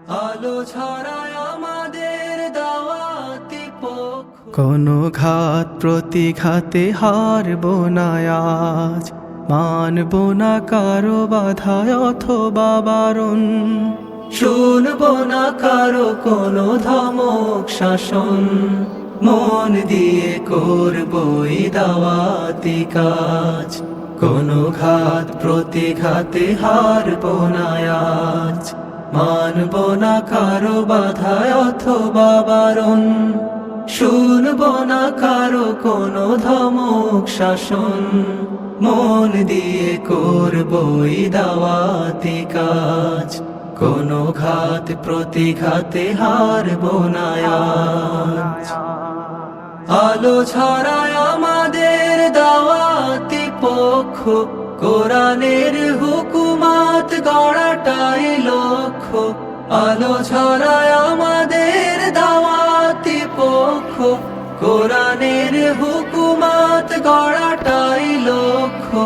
আলো ছড়ায় আমাদের দাওয়াতি পক্ষ। কোনো ঘাত প্রতিঘাতে হারব না আজ, মানব না কারো বাধায় অথবা বারণ, শুনব না কারো কোনো ধমক শাসন, মন দিয়ে করবই দাওয়াতি কাজ। কোনো ঘাত প্রতিঘাতে হারব না আজ, মানব না কারো বাধায় অথবা বারণ, শুনব না কারো কোনো ধমক শাসন, মন দিয়ে করবই দাওয়াতি কাজ। কোনো ঘাত প্রতিঘাতে হারব না আজ। আলো ছড়ায় আমাদের দাওয়াতি পক্ষ, কোরআনের হুকুমাত গড়াটাই লক্ষ্য। আলো ছড়ায় আমাদের দাওয়াতি পক্ষ, কোরআনের হুকুমাত গড়াটাই লক্ষ্য।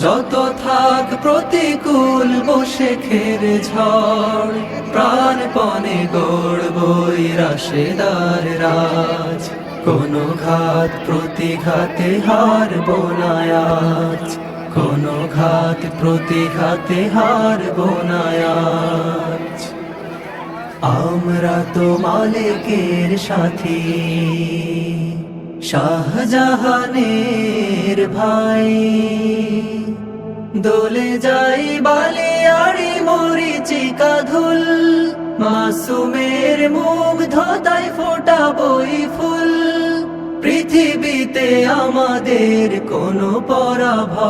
যত থাক প্রতিকূল বসে খের ঝড়, প্রাণপণে গড়বই রাশেদার রাজ। কোনো ঘাত প্রতিঘাতে হারব না আজ, কোনো ঘাত প্রতিঘাতে হারব না আজ। আমরা তো মালিকের সাথী, শাহজাহানের ভাই। দোলে যাই বালিয়াড়ি মরিচিকা ধুল, মাসুমের মুগ্ধতায় ফোটাবই ফুল। পৃথিবীতে আমাদের কোনো পরাভব